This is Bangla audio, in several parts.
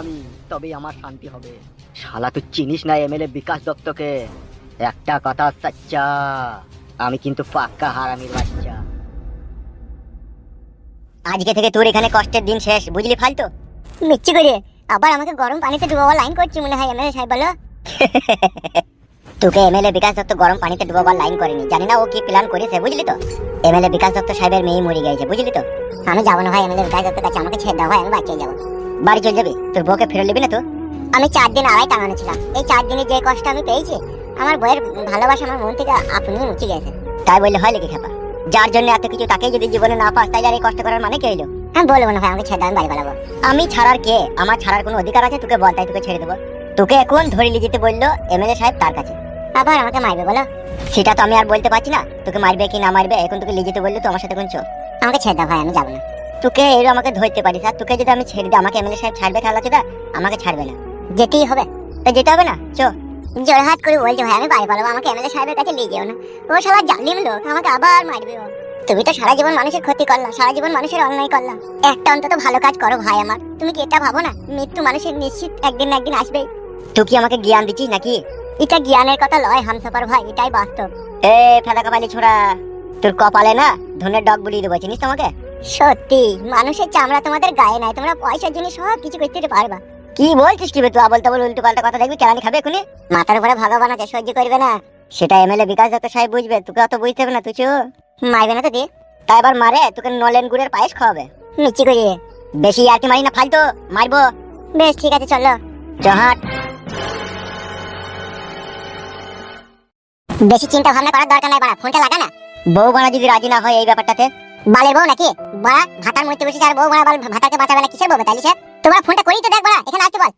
আমি তবেই আমার শান্তি হবে। শালা তুই চিনিস না এমএলএ বিকাশ দত্তকে? একটা কথা সচ্চা, আমি কিন্তু পাক্কা হারামির বাচ্চা। আজকে থেকে তোর এখানে কষ্টের দিন শেষ, বুঝলি ফালতু? মিচ্ছি করে আবার আমাকে গরম পানিতে ডুবাবার লাইন করছি মনে হয় এমএলএ সাহেব, বলো? তোকে এমএলএ বিকাশ দত্ত গরম পানিতে ডুবাবার লাইন করেনি, জানি না ও কি প্ল্যান করেছে, বুঝলি তো? এমএলএ বিকাশ দত্ত সাহেবের মেয়ে মরে গেছে, বুঝলি তো? আমি যাবো না ভাই এমএলএ বিকাশ দত্তের কাছে, আমাকে ছেড়ে দাও ভাই, আমি বাড়ি চলে যাবো। বাড়ি চলে যাবি? তোর বউকে ফেরত নিবি না তো? আমি 4 দিন আড়াই টাঙানো ছিলাম, এই 4 দিনে যে কষ্ট আমি পেয়েছি, আমার বউয়ের ভালোবাসা আমার মন থেকে আপনি মুছে গেছে। তাই বললে হয় নাকি খেপা? যার জন্য এত কিছু তাকে যদি জীবনে না পাস, তাই আর এই কষ্ট করার মানে কি হইলো? আমি বলবো না ভাই, আমাকে ছেড়ে দাও, আমি বাড়ি পালাবো। আমি ছাড়ার কে? আমার ছাড়ার কোনো অধিকার আছে তোকে বল, তাই তোকে ছেড়ে দেবো। তোকে এখন ধরে নিয়ে যেতে বললো এমএলএ সাহেব তার কাছে। আবার আমাকে মারবে বলো? সেটা তো আমি আর বলতে পারছি না, তোকে মারবে কি না মারবে, এখন তোকে নিয়ে যেতে বললো তো আমার সাথে কোন চো। আমাকে ছেড়ে দাও ভাই, আমি যাবো না। তোকে এর আমাকে ধরতে পারিস, আর তোকে যদি আমি ছেড়ে দিই আমাকে এমএলএ সাহেব ছাড়বে? খেলা চোদা, আমাকে ছাড়বে না। যেতেই হবে তো, যেতে হবে না, চো। জোরহাট করে বলছে ভাই আমি বাড়ি পালাবো, আমাকে এমএলএ সাহেবের কাছে নিয়ে যেও না। ও শালা জালিম লোক, আমাকে আবার মারবে ও। তুমি তো সারা জীবন মানুষের ক্ষতি করলা, সারা জীবন মানুষের অন্যায় করলা, একটা অন্তত ভালো কাজ করো ভাই আমার। তুমি কি এটা ভাবো না মৃত্যু মানুষের নিশ্চিত একদিন না একদিন আসবেই? তুই কি আমাকে জ্ঞান দিচ্ছিস নাকি? এটা জ্ঞানের কথা লয় হামসাফার ভাই, এটাই বাস্তব। এ ফেদা কপালি ছোড়া, তোর কপালে না ধনের ডগ বুলিয়ে দেবো, চিনিস তোমাকে? সত্যি মানুষের চামড়া তোমাদের গায়ে নাই, তোমরা পয়সার জন্য সব কিছু করতে পারবা। কি বলছিস কি বে তুই? বলতে বল উল্টো পাল্টা কথা, দেখবি কেলানি খাবে এখনই। মাথার উপরে ভগবান আছে, সহ্য করবে না। সেটা এমএলএ বিকাশ দত্ত সাহেব বুঝবে, তোকে অত বুঝতে হবে না। তুই চো, মারবে না তো দিয়ে তাই এবার মারে, তোকে নলেন গুড়ের পায়েস খাওয়াবে। মিচি করিয়ে বেশি আর কি মারি না, ফালতু মারবো। বেশ ঠিক আছে, চলো জহাট। বেশি চিন্তা ভাবনা করার দরকার নাই, বাড়া ফোনটা লাগা না। বউ বাড়া যদি রাজি না হয় এই ব্যাপারটাতে, বালের বউ নাকি বাড়া? ভাতার মরতে বসেছে আর বউ বাড়া ভাতাকে বাঁচাবে না, কিসের বউ তাইলে সে? তোমার ফোনটা করেই তো দেখ বাড়া, এখানে আসতে বল।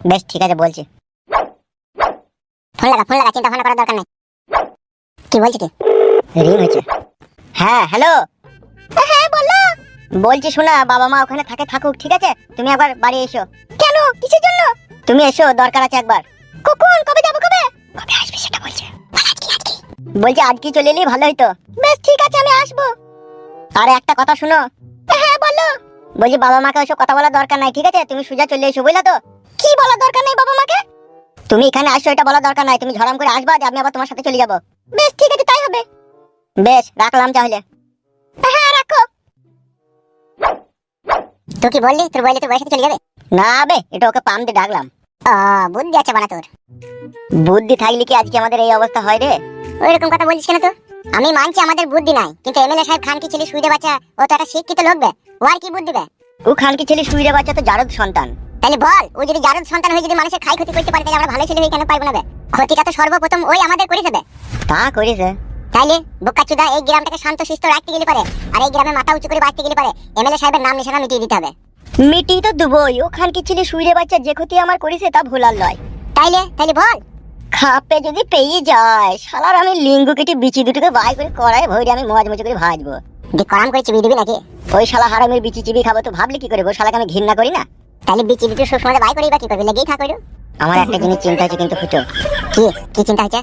বেশ ঠিক আছে বলছি, ফোন লাগা, ফোন লাগা, চিন্তা ভাবনা করার দরকার নাই। কি বলছি কি? রিং হয়েছে। হ্যাঁ হ্যালো। হ্যাঁ বলো। বলছি শোনা, বাবা মা ওখানে থাকে, থাকুক, ঠিক আছে? তুমি একবার বাড়ি এসো। কেন, কিসের জন্য? তুমি এসো, দরকার আছে একবার। কখন, কবে যাবো, কবে কবে আসবে সেটা বলছে। বলছি আজকে চলে এলেই ভালো হইতো। বেশ ঠিক আছে, আমি আসবো। আর একটা কথা শুনো। হ্যাঁ বলো। বলছি বাবা মাকে ওসব কথা বলার দরকার নাই, ঠিক আছে? তুমি সোজা চলে এসো, বুঝলা তো? কি বলার দরকার নাই বাবা মাকে? তুমি এখানে আসো এটা বলার দরকার নাই, তুমি ঝড়াম করে আসবা যে আমি আবার তোমার সাথে চলে যাবো। বেশ ঠিক আছে, তাই হবে। বেশ রাখলাম তাহলে। হ্যাঁ রাখো। তুই কি বললি? তোর বললি তোর বয়সে চলে যাবে? না বে, এটা ওকে পাম দিয়ে ডাকলাম। বুদ্ধি আছে বানা তোর। বুদ্ধি থাকলে কি আজকে আমাদের এই অবস্থা হয় রে? ওইরকম কথা বলছিস কেন তো? আমি মানছি আমাদের বুদ্ধি নাই, কিন্তু এমএলএ সাহেব খান কি ছেলে সুইরে বাচ্চা, ও তো একটা শিক্ষিত লোক বে, ও আর কি বুদ্ধি বে? ও খান কি ছেলে সুইরে বাচ্চা তো জারদ সন্তান। তাহলে বল, ও যদি জারদ সন্তান হয়ে যদি মানুষের খাই ক্ষতি করতে পারে, তাহলে আমরা ভালো ছেলে হয়ে কেন পারবো না বে? ক্ষতিটা তো সর্বপ্রথম ওই আমাদের করেছে বে। তা করেছে? তাইলে বোকাচুদা এই গ্রামটাকে শান্ত শিষ্ট রাখতে গেলে পারে, আর এই গ্রামে মাথা উঁচু করে বাঁচতে গেলে পারে এমএলএ সাহেবের নাম নিশানা মিটিয়ে দিতে হবে। মিটিয়ে তো দেবই, ও খান কি ছেলে সুইরে বাচ্চা যে ক্ষতি আমার করেছে তা ভুলার লয়। তাইলে তাইলে বল। খাপে যদি পেয়ে যায় শালার, আমি লিঙ্গু কেটে বিচি দুটোকে বাই করে কড়াই ভরে আমি মজ মজ করে ভাজবো। যে করাম করে চিবি দিবি নাকি? ওই শালা হারামের বিচি চিবি খাবো তো ভাবলি কি করে? ওই শালাকে আমি ঘৃণা করি না। তাহলে বিচি দুটো সব সময় বাই করেই বা কি করবি? লেগেই থাক। আমার একটা জিনিস চিন্তা হচ্ছে কিন্তু ফুটো। কি কি চিন্তা হচ্ছে?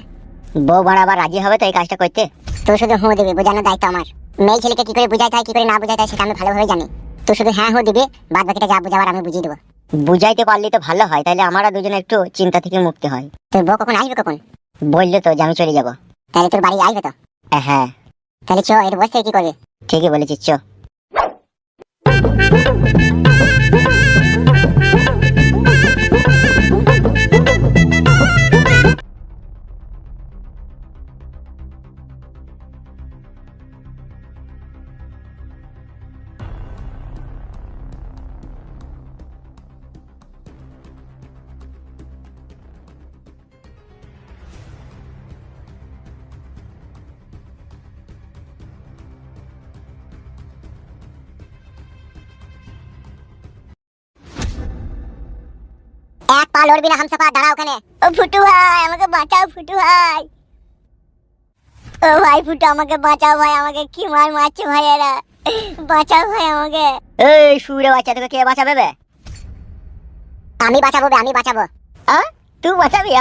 বউ বাড়া আবার রাজি হবে তো এই কাজটা করতে? তুই শুধু হ্যাঁ দিবি, বোঝানোর দায়িত্ব আমার। মেয়ে ছেলেকে কি করে বুঝাইতে হয় কি করে না বুঝাইতে হয় সেটা আমি ভালোভাবে জানি। তুই শুধু হ্যাঁ হ্যাঁ দিবি, বাদ বাকিটা যা বুঝাবার আমি বুঝিয়ে দেবো। বুঝাইতে পারলি তো ভালো হয়, তাহলে আমরা দুজনে একটু চিন্তা থেকে মুক্তি হয়। তোর বউ কখন আসবে? কখন বললো তো যে আমি চলে যাবো। তাহলে তোর বাড়ি আসবে তো? হ্যাঁ। তাহলে চো, এটা বসে কি করবে? ঠিকই বলেছিস, চো। এক পা লড়বি না হামসাফা, দাঁড়া ওখানে। ও ফুটু ভাই আমাকে বাঁচাও, ফুটু ভাই। ও ভাই ফুটু আমাকে বাঁচাও ভাই, আমাকে কি মার মারছে ভাই এরা, বাঁচাও ভাই আমাকে। এই সুরে বাচ্চা, তোকে কে বাঁচাবে বে? আমি বাঁচাবো বে, আমি বাঁচাবো। তুই বাঁচাবি?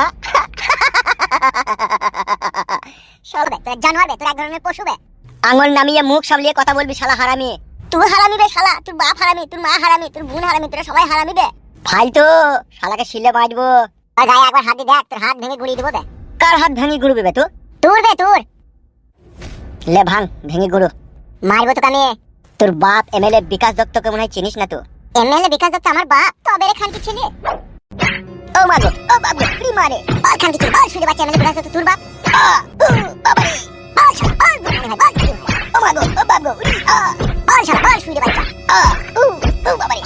শালা তোর জানোয়ার বে, তোর এক ধরনের পশু বে। আঙুল নামিয়ে মুখ সামলিয়ে কথা বলবি শালা হারামি। তুই হারামি বে শালা, তোর বাপ হারামি, তোর মা হারামি, তোর বোন হারামি, তোরা সবাই হারামি বে। ফালতু শালাকে শিলে মারবো। আর গায়ে একবার হাত দিয়ে দেখ, তোর হাত ভেঙে গুড়িয়ে দেবো। বে কার হাত ভেঙে গুড়বে বে? তোর বে তোর। লে ভাঙ ভেঙে গুড়ো। মারবো তো কামিয়ে। তোর বাপ এমএলএ বিকাশ দত্তকে মনে হয় চিনিস না তো? এমএলএ বিকাশ দত্ত আমার বাপ? তবে রে খানকি ছেলে। ও মাগো ও বাবু কি মারে? আর খানকি ছেলে আর শুনে বাচ্চা এমএলএ বিকাশ দত্ত তোর বাপ? বাবা রে আর শালা আর মনে হয় বাপ। ও মাগো ও বাবু আর শালা আর শুনে বাচ্চা। ও বাবা রে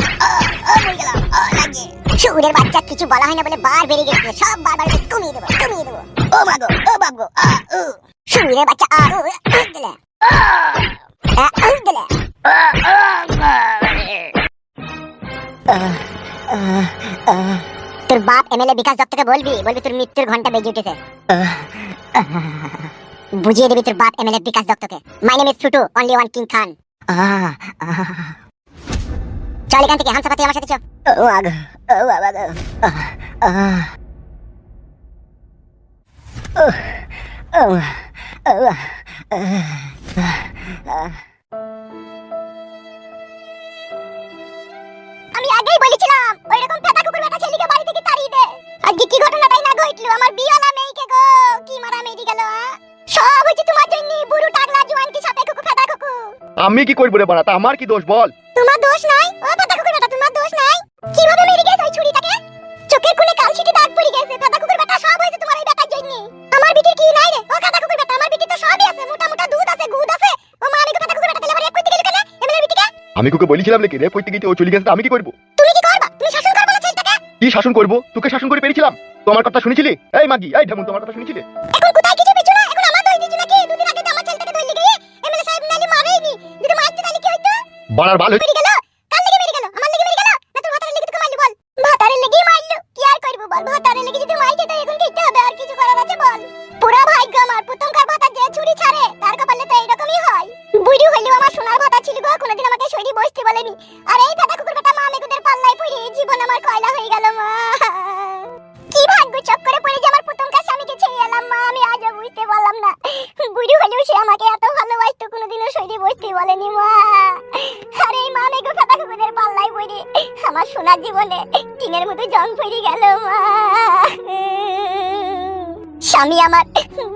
মরে গেলাম লাগে। শুনের বাচ্চা কিছু বলা হয় না বলে বার বেরিয়ে গেছে, সব বারবার কমিয়ে দেবো কমিয়ে দেবো। ও মাগো ও বাবু শুনের বাচ্চা দিলে দিলে। তোর বাপ এমএলএ বিকাশ দত্তকে বলবি তোর মৃত্যুর ঘন্টা বেজে উঠেছে। বুঝিয়ে দিবি তোর বাপ এমএলএ বিকাশ দত্তকে। My name is Futu, only one king Khan. চল এখান থেকে, হামসাপাতি আমার সাথে চল। ও আগো ও বাবা গো। আমি আগেই বলেছিলাম ওইরকম ফেটা কুকুর বেটা ছেলেকে বাড়ি থেকে তাড়িয়ে দে। আজকে কি ঘটনাটাই না ঘটলো, আমার বিয়ালা মেয়েকে গো কি মারা মেরে গেল। সব হচ্ছে তোমার জন্য, বুড়ো টাকলা জোয়ান কি সাপে কুকুর ফেটা কুকুর। আমি কি করব রে বাড়া? তা আমার কি দোষ বল? তোমার দোষ নাই ও ফেটা কুকুর বেটা, তোমার দোষ নাই। কিভাবে মেরে গেছে ওই ছুরিটাকে? চোখের কোণে কালশিটে দাগ পড়ে গেছে। ফেটা কুকুর বেটা সব হয়েছে তোমার এই বেটার জন্য। আমার বিটি কি নাই রে? ও ফেটা কুকুর বেটা, আমার বিটি তো সবই আছে, মোটা মোটা দুধ আছে গুদ আছে। ও মা আমি ফেটা কুকুর বেটা তেলে ভরে কইতে গেল কেন এমএলএ বিটিকে? আমি তোকে বলেছিলাম নাকি রে পড়তে গিয়ে ও চলে গেছে, আমি কি করব? তুমি কি করবা? তুমি শাসন করবা না ছেলেটাকে? কি শাসন করব? তোকে শাসন করে পেরেছিলাম? তোমার কথা শুনেছিলি? এই মাগি এই ঢামুন তোমার কথা শুনেছিলি? এখন কোথায় কিছু পেছো না? এখন আমার দোষ দিছো নাকি? দুদিন আগে তো আমার ছেলেটাকে ধরে গিয়ে এমএলএ সাহেব নালি মারেইনি, যদি মারতে তাহলে কি হইতো? বাড়ার বাল মেরে গেল। কার লেগে মেরে গেল? আমার লেগে মেরে গেল না তোর ভাতারের লেগে? তোকে মারলি বল। ভাতারের লেগেই মারলো, কি আর করব বল? ভাতারের লেগে যদি মারতে তো এখন কি হবে? আর কিছু করার আছে বল? পুরা ভাগ্য আমার, প্রথমকার ভাতা যে ছুরি ছাড়ে তার কপালে তো এইরকমই হয়। বুড়ি হইলেও আমার সোনার ভাতা ছিল গো, কোনোদিন আমাকে সরি বসতে বলেনি। আর এই ফেটা কুকুর বেটা মা মেগুদের পাল্লায় পড়ে জীবন আমার কয়লা হয়ে গেল মা। কি ভাগ্য চক্করে পড়ে যে আমার প্রথমকার স্বামীকে ছেড়ে এলাম মা, আমি আজও বুঝতে পারলাম না। বুড়ি হলেও সে আমাকে এত ভালোবাসতো, কোনোদিনও সরি বসতে বলেনি মা। আর এই মা মেগো ফেটা কুকুরের পাল্লায় পড়ে আমার সোনার জীবনে টিনের মতো জং পড়ে গেল মা। স্বামী আমার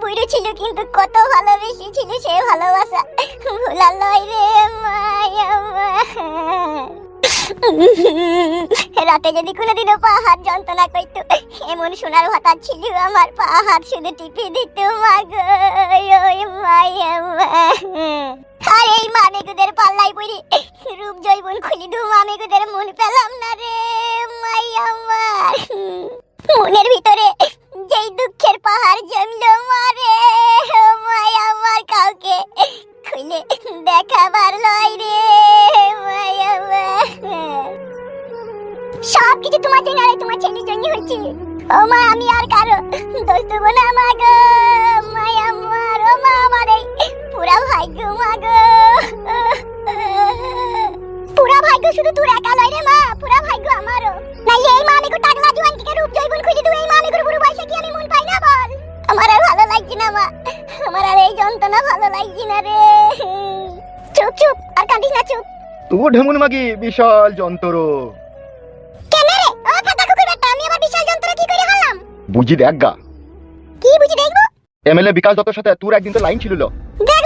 বুড়ো ছিল কিন্তু কত ভালোবেসে ছিল সে ভালোবাসা ভোলার লয় রে মায়া। রাতে যদি কোনোদিনও পা হাত যন্ত্রণা করতো, এমন সোনার ভাতা ছিল আমার, পা হাত শুধু টিপে দিত মা গো ওই মায়া। আর এই মামেগুদের পাল্লাই পড়ে রূপ জৈবন খুলি দু মামেগুদের মন পেলাম না রে মায়া আমার। মনের ভিতরে যেই দুঃখের পাহাড় জমলো মারে মায়া আমার, কাউকে খুলে দেখাবার লয় রে মায়া। সব কিছু তোমার জন্য আর তোমার ছেলের জন্য হচ্ছে। ও মা আমি আর কারো দোষ দেবো না মা গো মায়া আমার। ও মা আমার এই পুরা ভাগ্য মা গো, পুরা ভাগ্য শুধু তোর একা লয় রে মা, পুরা ভাগ্য আমারও। নাইলে এই মা আমি কো টাকলা জোয়ান থেকে রূপ জৈবন খুঁজে দেবো, এই মা আমি বুড়ো বয়সে কি আমি মন পাই না বল? আমার আর ভালো লাগছে না মা, আমার আর এই যন্ত্রণা ভালো লাগছে না রে। চুপ চুপ আর কাঁদিস না, চুপ। তুই ঢেমুন মাগি বিশাল যন্ত্র। কেন রে ও ফেটা কুকুর বেটা, আমি আবার বিশাল যন্ত্র কি করে হলাম? বুঝি দেখ গা। কি বুঝি দেখবো? এমএলএ বিকাশ দত্তর সাথে তোর একদিন তো লাইন ছিল। দে